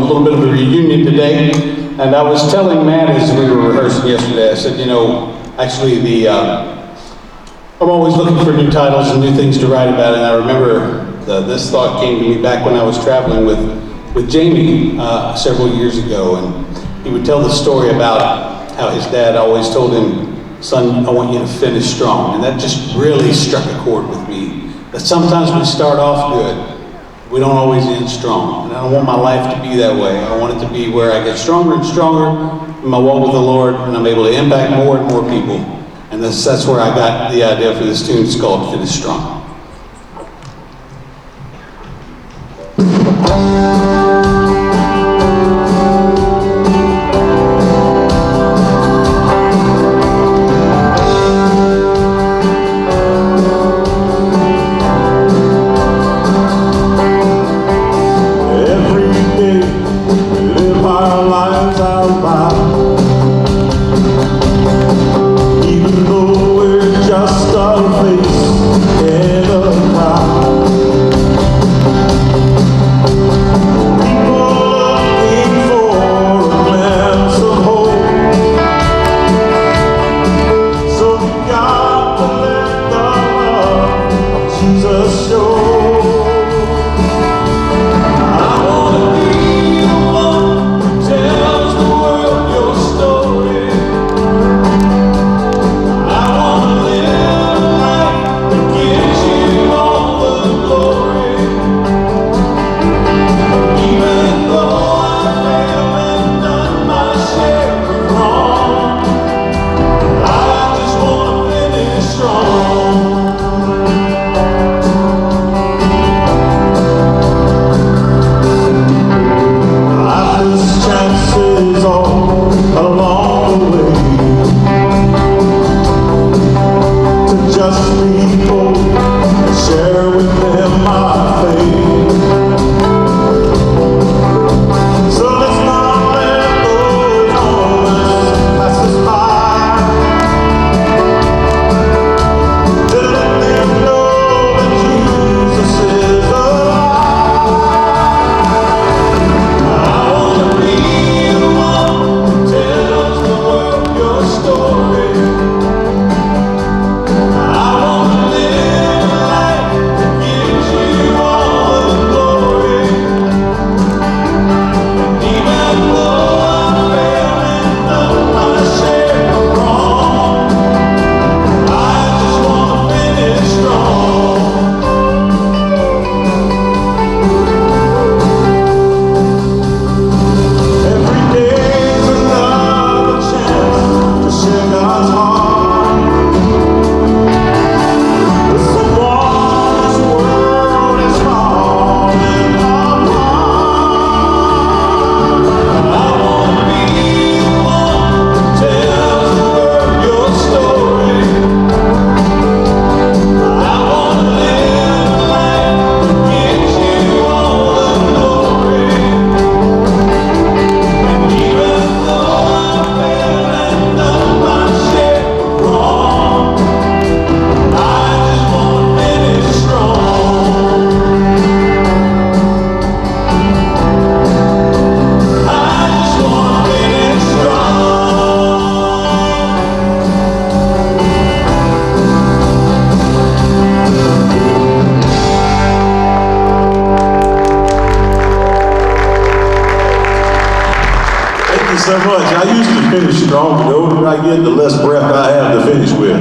little bit of a reunion today. And I was telling Matt as we were rehearsing yesterday, I said, actually I'm always looking for new titles and new things to write about. And I remember this thought came to me back when I was traveling with Jamie several years ago. And he would tell the story about how his dad always told him, son, I want you to finish strong. And that just really struck a chord with me. That sometimes we start off good, we don't always end strong. And I don't want my life to be that way. I want it to be where I get stronger and stronger in my walk with the Lord, and I'm able to impact more and more people. And that's where I got the idea for this tune. It's called Finish Strong. So much. I used to finish strong, but the older I get, the less breath I have to finish with.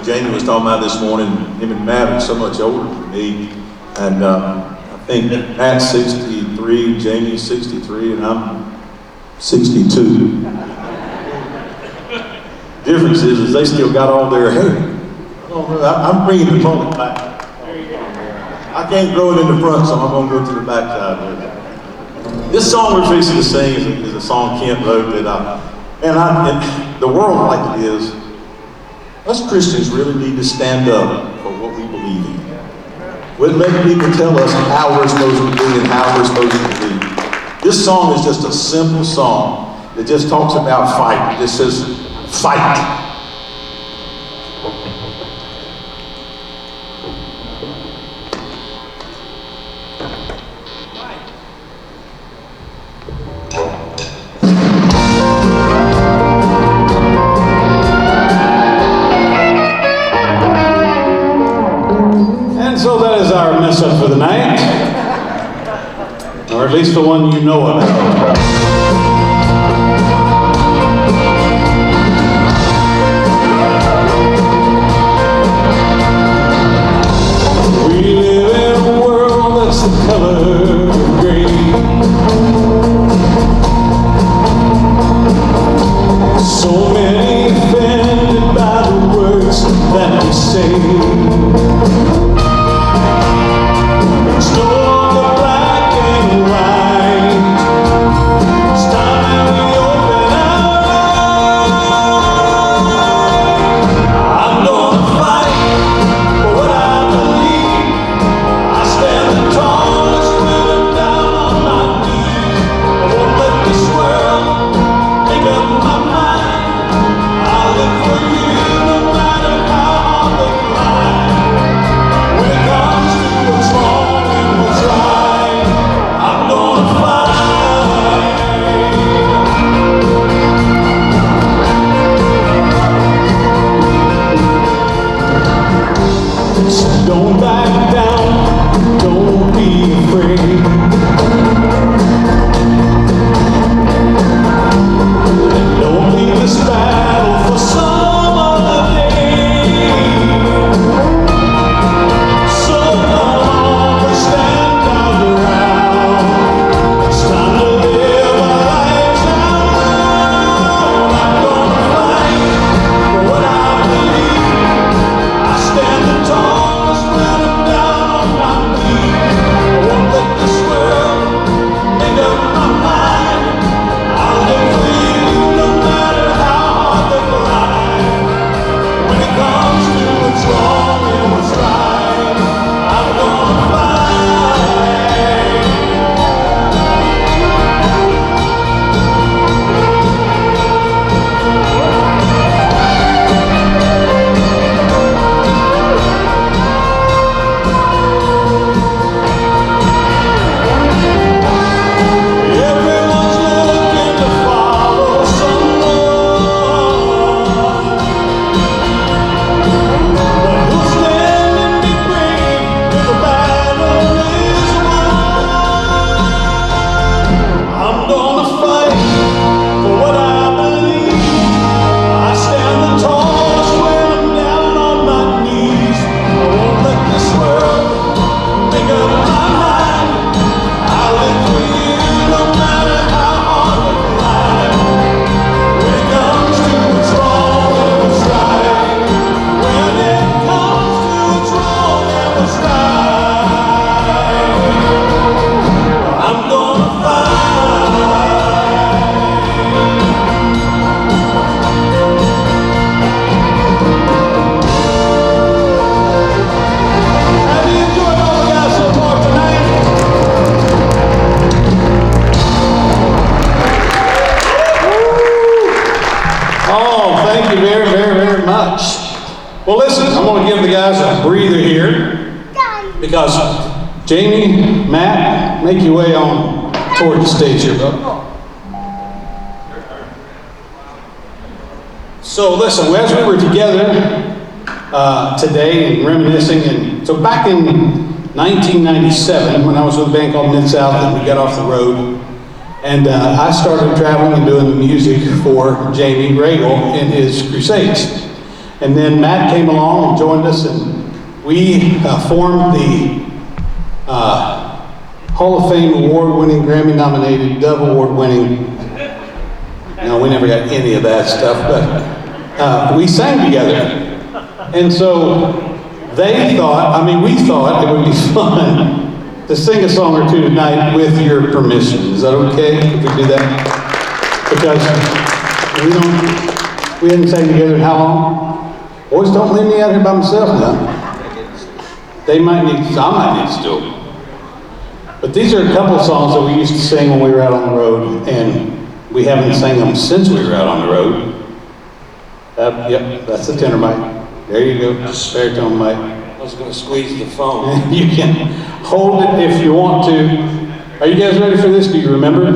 Jamie was talking about this morning, him and Matt are so much older than me. And I think Matt's 63, Jamie's 63, and I'm 62. Difference is they still got all their hair. I'm bringing the mullet back. I can't grow it in the front, so I'm going to go to the back side with it. This song we're fixing to sing is a song Kent wrote that the world like it is, us Christians really need to stand up for what we believe in. We're letting people tell us how we're supposed to be and how we're supposed to believe. This song is just a simple song that just talks about fight. It just says, fight. or at least the one you know about. We live in a world that's the color of gray. So many offended by the words that we say. It's no longer black and white. It's time that we open our eyes. I'm gonna fight for what I believe. I stand the tallest when I'm down on my knees. I won't let this world make up my mind. I'll live for you no matter how hard the climb. When it comes to what's wrong and what's right, I'm gonna fight. So don't back down, don't be afraid. And don't leave this battle for some other day. So no longer stand our ground. It's time to live our lives out loud. I'm gonna fight for what I believe. I stand the tallest when I'm down on my knees. I won't let this world make up my mind. I'll live for you no matter how hard the climb. When it comes to what's wrong and what's right, I'm gonna fight. Everyone's looking to follow someone, but who'll stand and be brave if the battle is won? I'm gonna fight for what I believe. I stand the tallest when I'm down on my knees. I won't let this world make up my mind. I'll live for you no matter how hard the climb. When it comes to what's wrong and what's right, when it comes to what's wrong and what's right, I'm gonna fight. Have you enjoyed all the guys so far tonight? Oh, thank you very, very, very much. Well, listen, I'm going to give the guys a breather here because Jamie, Matt, make your way on toward the stage here, bud. So, listen, as we were together today and reminiscing, and so back in 1997, when I was with a band called Mid-South, and we got off the road, and I started traveling and doing the music for Jamie Regal in his crusades. And then Matt came along and joined us, and we formed the Hall of Fame award-winning, Grammy-nominated, Dove Award-winning. No, we never got any of that stuff, but we sang together. And so they thought, we thought it would be fun to sing a song or two tonight with your permission. Is that okay if we do that? Because we haven't sang together in how long? Boys, don't leave me out here by myself now. I might need to still. But these are a couple of songs that we used to sing when we were out on the road, and we haven't sang them since we were out on the road. Yep, that's the tenor mic. There you go, baritone mic. I was going to squeeze the phone. You can hold it if you want to. Are you guys ready for this? Do you remember?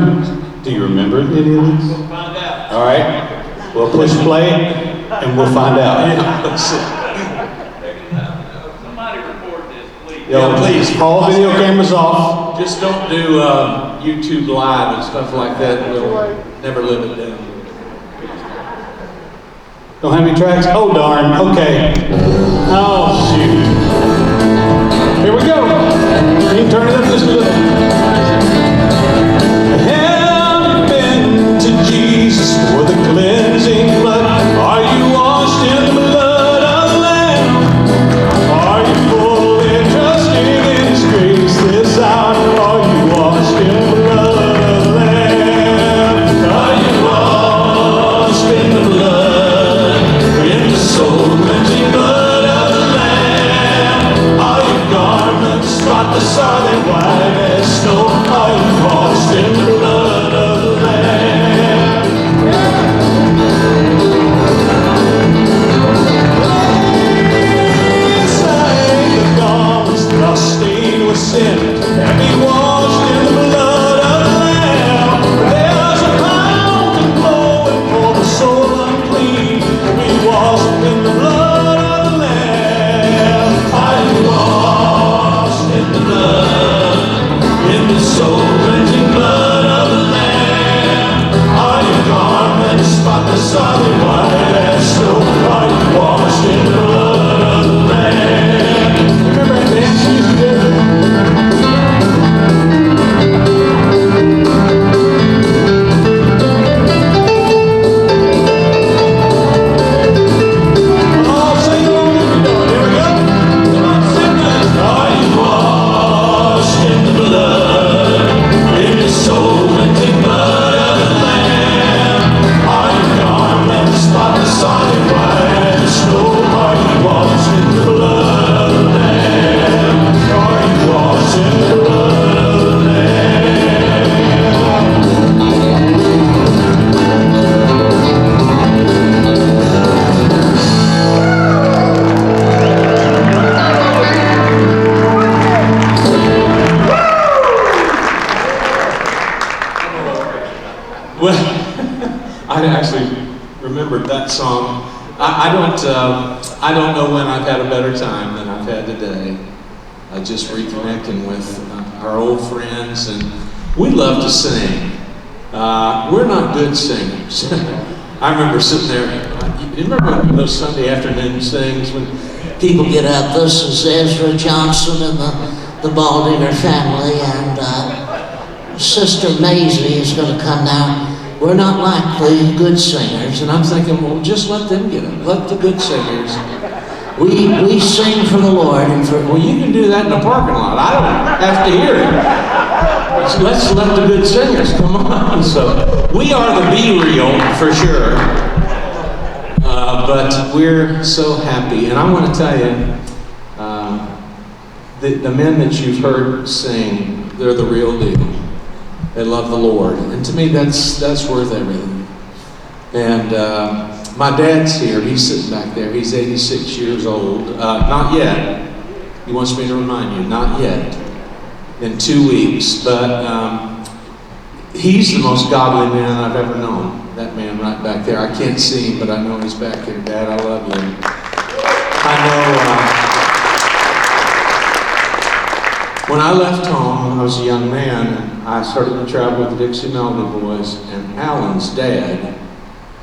Do you remember any of this? We'll find out. All right. We'll push play and we'll find out. Somebody record this, please. Yeah, please. All video cameras off. Just don't do YouTube Live and stuff like that. We'll never live it down. Don't have any tracks? Oh, darn. Okay. Oh, shoot. Here we go. Can you turn it up just a little? Have you been to Jesus for the cleansing blood? Are you washed in the blood of the Lamb? Are you fully trusting in His grace this hour? Are you washed in the blood of the Lamb? Are you washed in the blood, in the soul-cleansing blood of the Lamb? Are your garments spotless? Are they white as snow? Are you washed in the blood of the Lamb? Inside the garments that are stained with sin, and be washed in the blood of the Lamb. There's a fountain flowing for the soul unclean, be washed in the blood of the Lamb. Are you washed in the blood, in the soul-cleansing blood of the Lamb? Are your garments spotless? Are they white as snow? Are you washed in the blood of the Lamb? Remember that dance we used to do? Oh, sing along if you know it. Here we go. Come on, sing that. Are you washed in the blood, in the soul-cleansing blood of the Lamb? Are your garments spotless? Are they white as snow? Are you washed in the blood of the Lamb? Are you washed in the blood of the Lamb? Well, I actually remembered that song. I don't know when I've had a better time than I've had today. Just reconnecting with our old friends, and we love to sing. We're not good singers. I remember sitting there. You remember those Sunday afternoon things when People get up. This is Ezra Johnson and the Baldinger family, and Sister Maisie is going to come now. We're not like the good singers, and I'm thinking, well, just let them get up. Let the good singers. we sing for the Lord and for. Well, you can do that in the parking lot. I don't have to hear it. So let's let the good singers come on. So we are the B-reel for sure. But we're so happy. And I want to tell you, the men that you've heard sing, they're the real deal. They love the Lord. And to me, that's worth everything. And my dad's here. He's sitting back there. He's 86 years old. Not yet. He wants me to remind you, not yet. In 2 weeks. But he's the most godly man I've ever known. That man right back there. I can't see him, but I know he's back here. Dad, I love you. I know when I left home, when I was a young man, I started to travel with the Dixie Melody Boys, and Alan's dad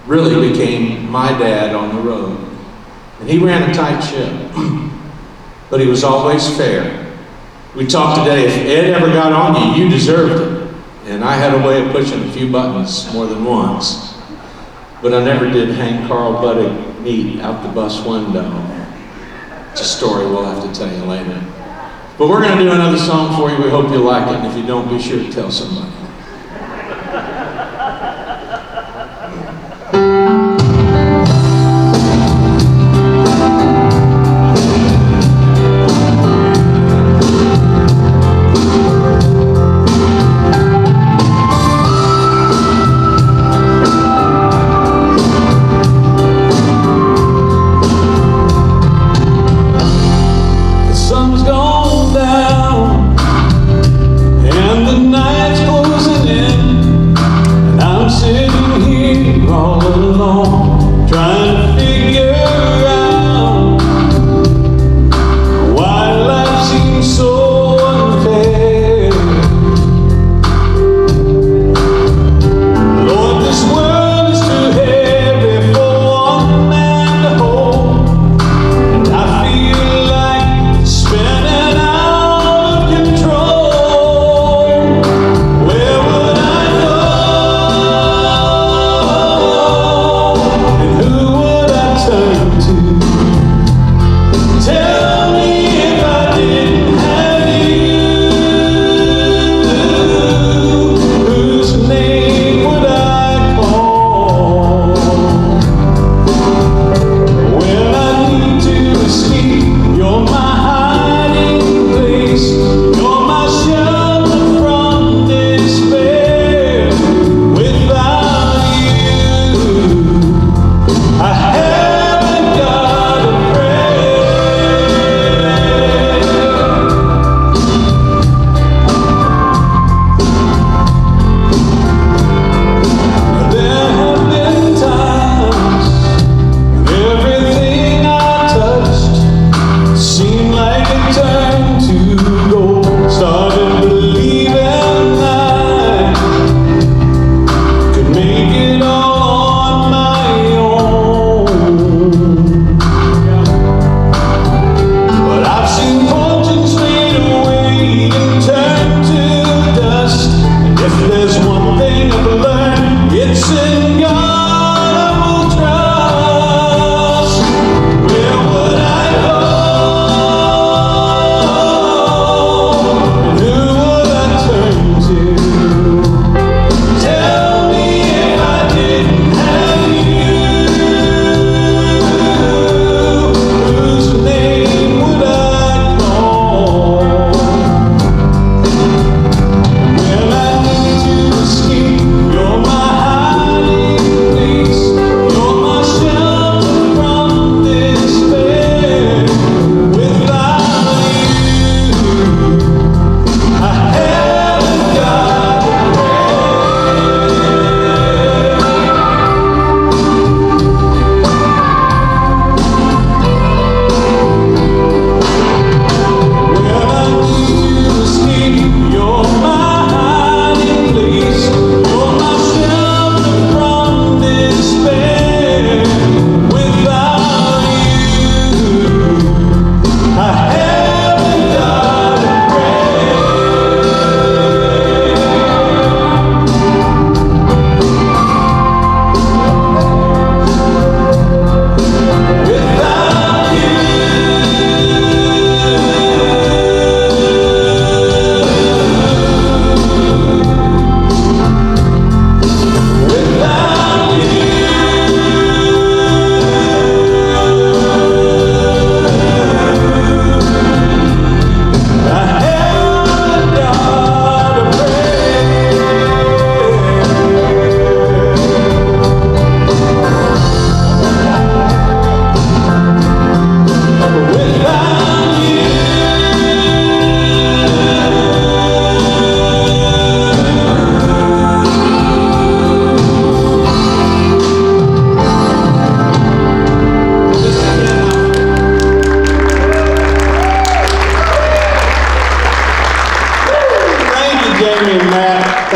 really became my dad on the road. And he ran a tight ship, but he was always fair. We talked today, if Ed ever got on you, you deserved it. And I had a way of pushing a few buttons more than once. But I never did hang Carl Buddig meat out the bus window. It's a story we'll have to tell you later. But we're going to do another song for you. We hope you like it. And if you don't, be sure to tell somebody. The sun's gone down and the night's closing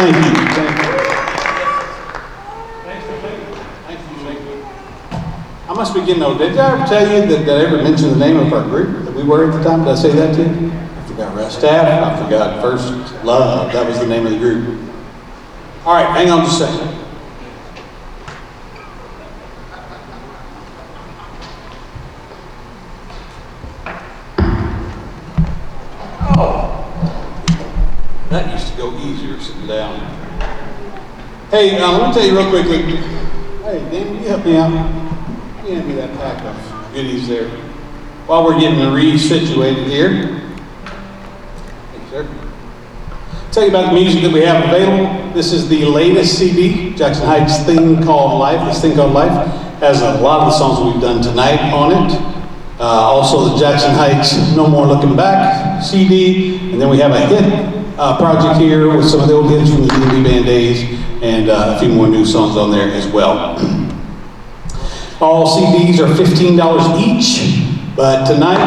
Thank you. Thank you. Thank you. I must be getting old. Did I ever tell you that I ever mentioned the name of our group that we were at the time? Did I say that to you? I forgot Rest Staff. I forgot First Love. That was the name of the group. All right, hang on just a second. That used to go easier sitting down. Hey, let me tell you real quickly. Hey, Dan, will you help me out? You hand me that pack of goodies there. While we're getting resituated here. Thank you, sir. Tell you about the music that we have available. This is the latest CD, Jackson Heights Thing Called Life. This Thing Called Life has a lot of the songs we've done tonight on it. Also the Jackson Heights No More Looking Back CD. And then we have a hit project here with some of the old hits from the D&D Band days and a few more new songs on there as well. All CDs are $15 each, but tonight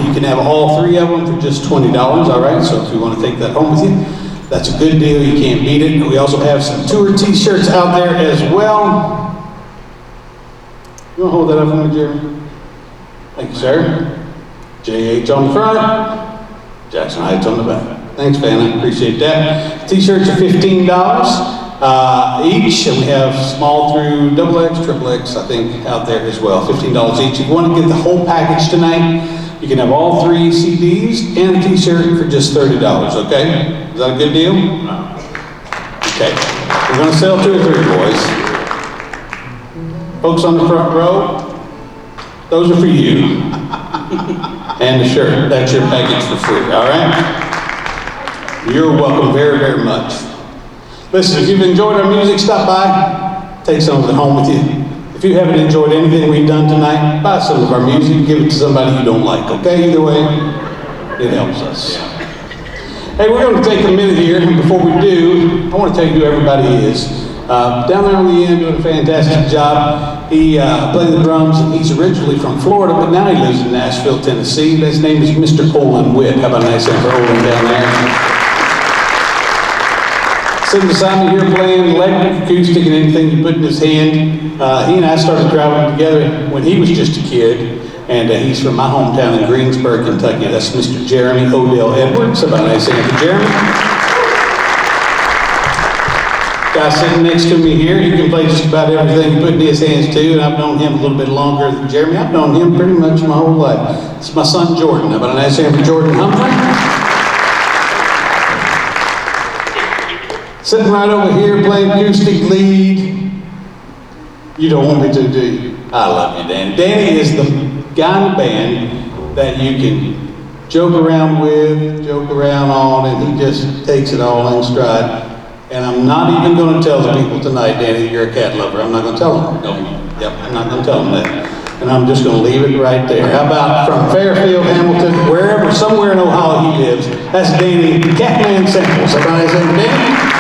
you can have all three of them for just $20, all right? So if you want to take that home with you, that's a good deal. You can't beat it. We also have some tour t-shirts out there as well. You want to hold that up for me, Jeremy? Thank you, sir. JH on the front, Jackson Heights on the back. Thanks, Van, I appreciate that. T-shirts are $15 each, and we have small through XXX, XXX, I think, out there as well, $15 each. If you want to get the whole package tonight, you can have all three CDs and a T-shirt for just $30, okay? Is that a good deal? Okay, we're going to sell 2 or 3, boys. Folks on the front row, those are for you. And the shirt, that's your package for free, all right? You're welcome very, very much. Listen, if you've enjoyed our music, stop by, take some of it home with you. If you haven't enjoyed anything we've done tonight, buy some of our music, give it to somebody you don't like, okay? Either way, it helps us. Hey, we're going to take a minute here, and before we do, I want to tell you who everybody is. Down there on the end doing a fantastic job. He played the drums, and he's originally from Florida, but now he lives in Nashville, Tennessee. His name is Mr. Olin Witt. How about a nice hand for Olin down there? Sitting beside me here playing electric, acoustic, and anything you put in his hand. He and I started traveling together when he was just a kid, and he's from my hometown in Greensburg, Kentucky. That's Mr. Jeremy Odell Edwards. How about a nice hand for Jeremy? Guy sitting next to me here, he can play just about everything he put in his hands too, and I've known him a little bit longer than Jeremy. I've known him pretty much my whole life. It's my son Jordan. How about a nice hand for Jordan Humphrey? Sitting right over here playing acoustic lead. You don't want me to, do you? I love you, Danny. Danny is the guy in the band that you can joke around with, joke around on, and he just takes it all in stride. And I'm not even going to tell the people tonight, Danny, you're a cat lover. I'm not going to tell them. No, yep, I'm not going to tell them that. And I'm just going to leave it right there. How about from Fairfield, Hamilton, wherever, somewhere in Ohio he lives, that's Danny Catman Samples. Somebody say Danny?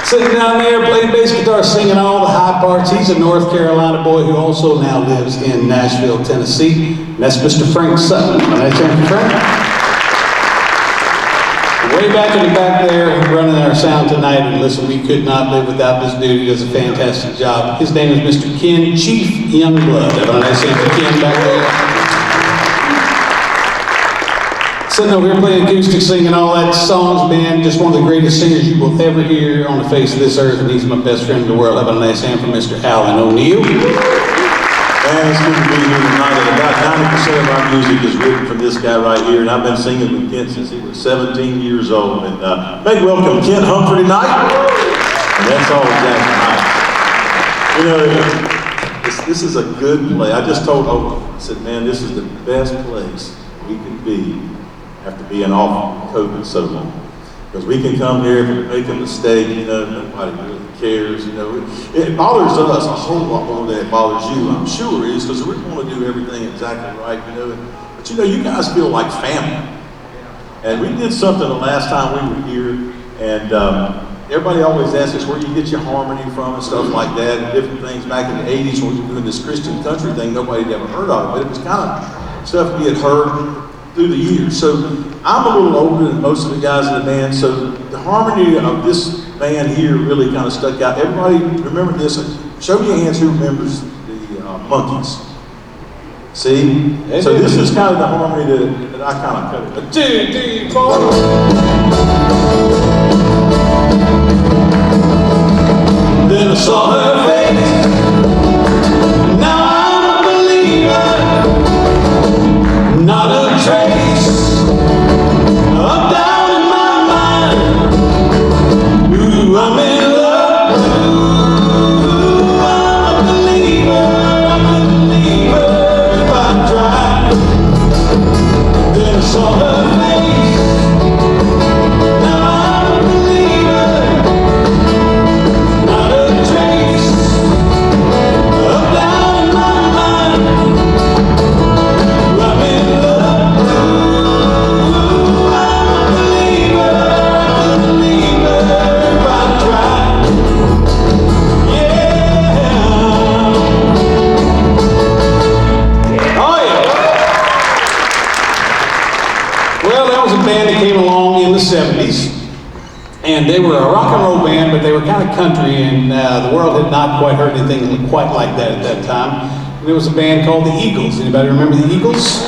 Sitting down there, playing bass guitar, singing all the high parts. He's a North Carolina boy who also now lives in Nashville, Tennessee. And that's Mr. Frank Sutton. Somebody say Frank? Way back in the back there, running our sound tonight, and listen, we could not live without this dude. He does a fantastic job. His name is Mr. Ken Chief Youngblood. Have a nice hand for Ken back there. Sitting over here playing acoustic, singing all that songs, man. Just one of the greatest singers you will ever hear on the face of this earth, and he's my best friend in the world. Have a nice hand for Mr. Alan O'Neill. Man, it's good to be here tonight. About 90% of our music is written from this guy right here, and I've been singing with Kent since he was 17 years old. And make welcome Kent Humphrey tonight. And that's all Jackson Heights. You know, this is a good place. I just told Owen, I said, man, this is the best place we could be after being off COVID so long. Because we can come here if we make a mistake, you know, nobody really cares, you know. It bothers us a whole lot more than it bothers you, I'm sure, is because we want to do everything exactly right, you know. But you know, you guys feel like family. And we did something the last time we were here, and everybody always asks us where you get your harmony from and stuff like that, and different things. Back in the 80s when we were doing this Christian country thing, nobody had ever heard of it, but it was kind of stuff we had heard through the years. So I'm a little older than most of the guys in the band, so the harmony of this band here really kind of stuck out. Everybody remember this? Show me your hands who remembers the Monkees. See? So this is kind of the harmony that I kind of cut it. 2, 3, 4. Then I saw her face. Now I'm a believer. Not a trace of doubt in my mind. Ooh, I'm in love. Ooh, I'm a believer. I'm a believer if I try. Then I saw her face. Now I'm a believer. Not a trace of doubt in my mind. Ooh, I'm in love. Ooh, I'm a believer. I'm a believer if I try. Yeah. Oh yeah. Well, there was a band that came along in the 70s, and they were a rock and roll band, but they were kind of country, and the world had not quite heard anything quite like that at that time. And there was a band called the Eagles. Anybody remember the Eagles?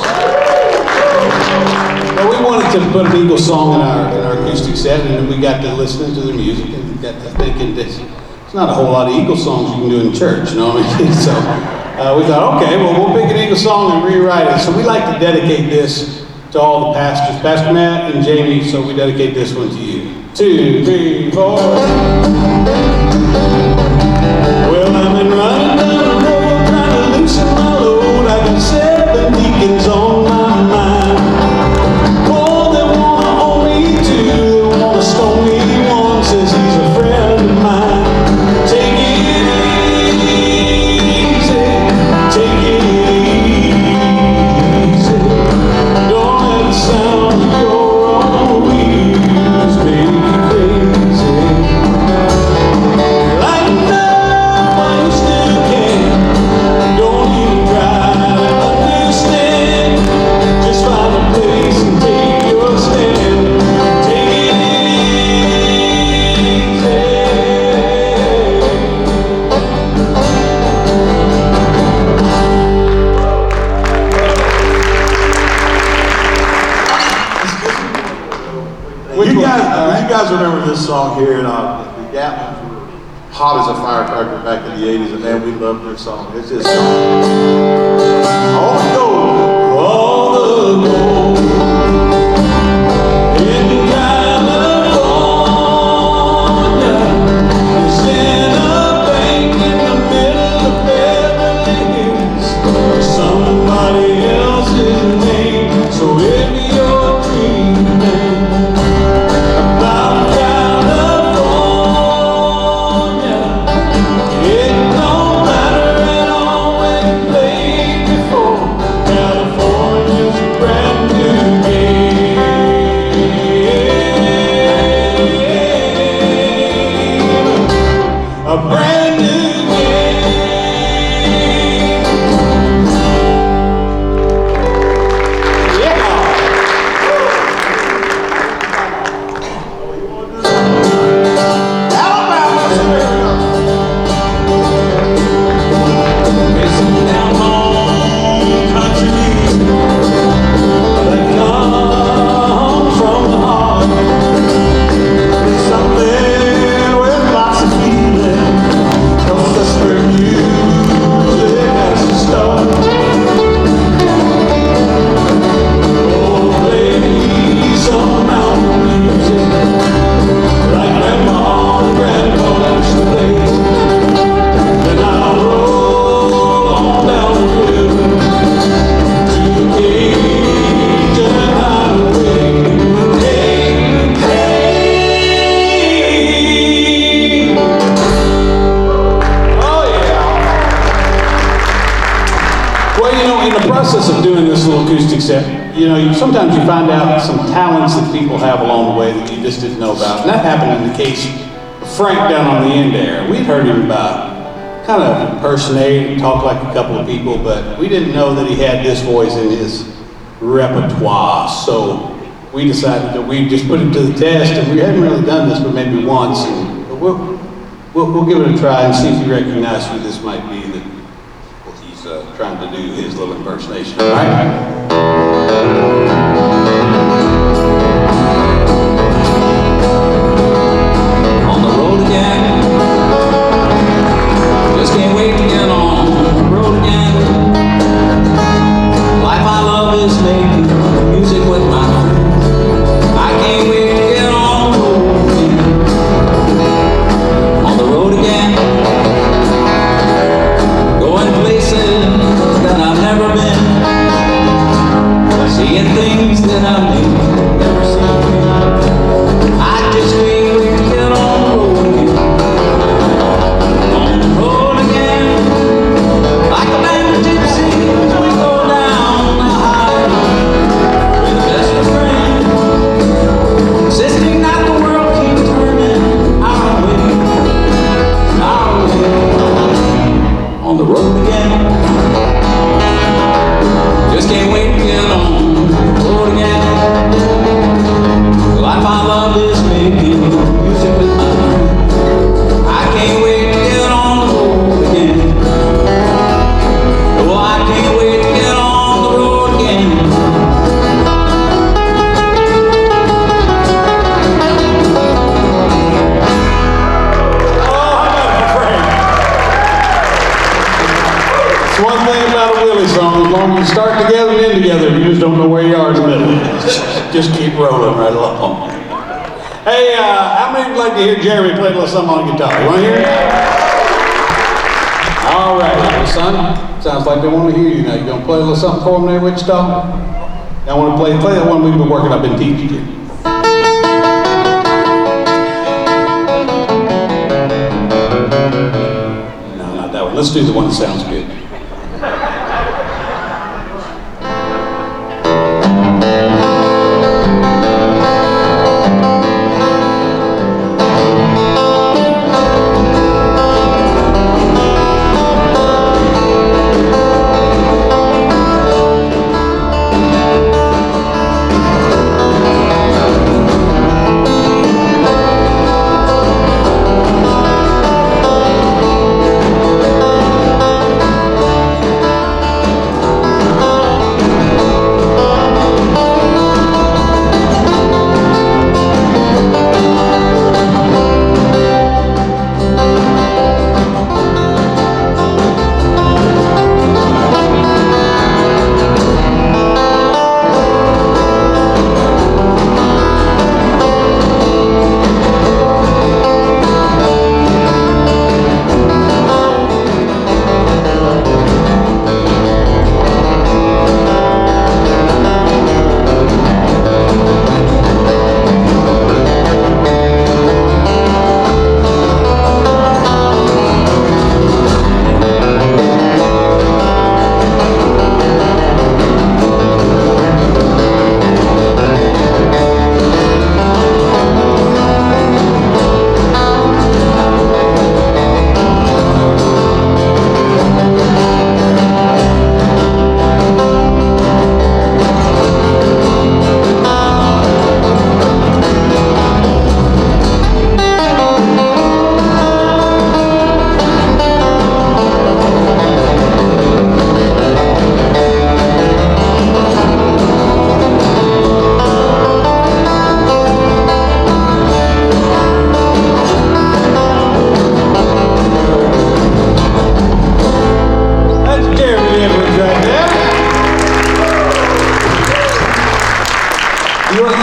Well, we wanted to put an Eagles song in our acoustic set, and then we got to listening to their music and got to thinking this. There's not a whole lot of Eagles songs you can do in church, you know what I mean? So we thought, okay, well, we'll pick an Eagles song and rewrite it. So we like to dedicate this to all the pastors, Pastor Matt and Jamie, so we dedicate this one to you. 2, 3, 4. Well, I've been running down the road trying to loosen my load. I got 7 deacons on my mind. Oh, they wanna own me too, they wanna stone me. One says he's a friend of mine. Take it easy, take it easy. Don't let the sound of your own wheels make you crazy. Lighten up while you still can. Don't even try to understand. Just find a place and take your stand. Take it easy. You guys remember this song here, and the Gatlins were hot as a firecracker back in the 80s, and man, we loved their song. It's just all the gold. All the gold in California is in a bank in the middle of Beverly Hills. Somebody else's name. So if you're dreaming about California, it don't matter at all when you played before. California's a brand new game. A brand new game. Yeah. Racing down home country music that comes from the heart. Something with lots of feeling, 'cause that's where music has to start. Oh, play me some mountain music like Grandma and Grandpa used to play. Then I'll roll on down the river to the Cajun highway. Hey, hey. Oh yeah. Well, you know, in the process of doing this little acoustic set, you know, sometimes you find out some talents that people have along the way that you just didn't know about. And that happened in the case of Frank down on the end there. We'd heard him kind of impersonate and talk like a couple of people, but we didn't know that he had this voice in his repertoire. So we decided that we'd just put it to the test, and we hadn't really done this but maybe once, but we'll give it a try and see if you recognize who this might be that he's trying to do his little impersonation, all right? On the road again, just can't wait to get on the road again. Life I love is making music with my friends. I can't wait to get on the road again. On the road again, going places that I've never been, seeing things that I've never seen. I just can't wait to get on the road again. On the road again, like a band of gypsies, we go down the highway with the best of friends, insisting that the world keep turning our way, our way. On the road again, just can't wait to get on the road again. The life I love is making music with my friends. I can't wait to get on the road again. Oh, I can't wait to get on the road again. It's one thing about a Willie song, as long as you start together and end together, you just don't know where you are in the middle. Just keep rolling right along. Hey, how many would like to hear Jeremy play a little something on the guitar? You want to hear it? All right, little son. Sounds like they want to hear you now. You gonna play a little something for them there, Wichita? Y'all want to play that one we've been working, I've been teaching you. No, not that one. Let's do the one that sounds good.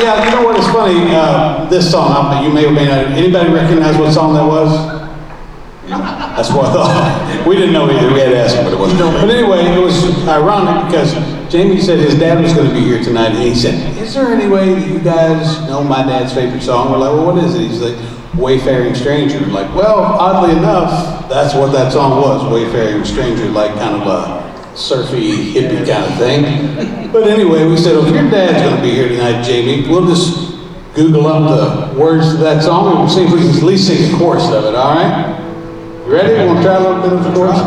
Yeah, you know what is funny? This song, you may or may not, anybody recognize what song that was? That's what I thought. We didn't know either, we had to ask him what it was. But anyway, it was ironic because Jamie said his dad was going to be here tonight, and he said, is there any way that you guys know my dad's favorite song? We're like, well, what is it? He's like, Wayfaring Stranger. I'm like, well, oddly enough, that's what that song was, Wayfaring Stranger, like kind of a surfy, hippie kind of thing. But anyway, we said, well, if your dad's going to be here tonight, Jamie, we'll just Google up the words to that song, and we'll see if we can at least sing a chorus of it, all right? You ready? You want to try a little bit of the chorus?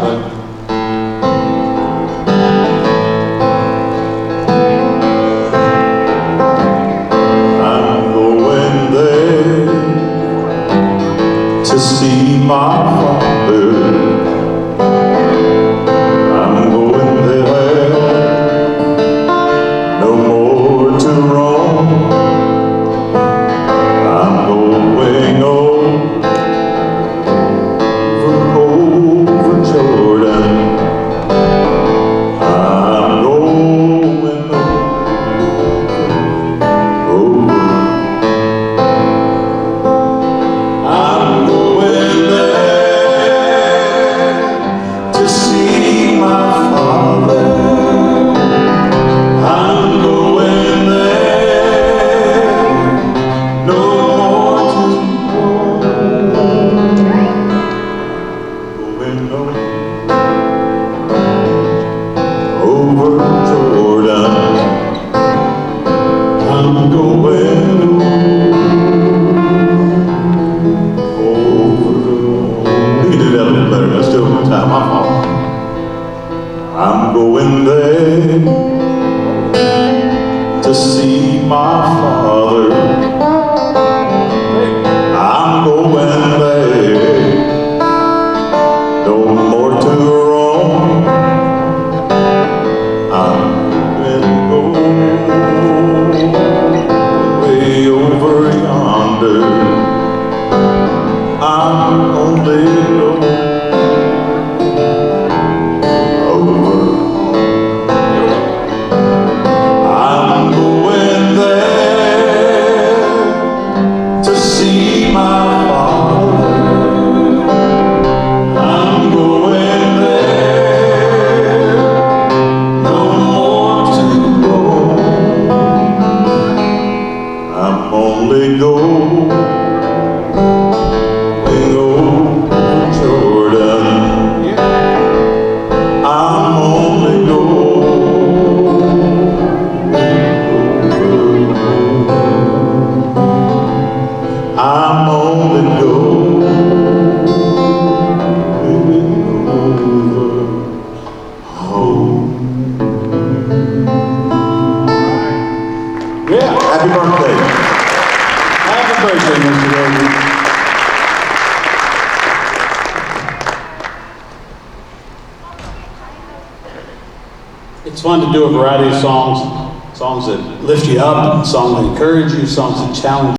It's fun to do a variety of songs, songs that lift you up, songs that encourage you, songs that challenge you.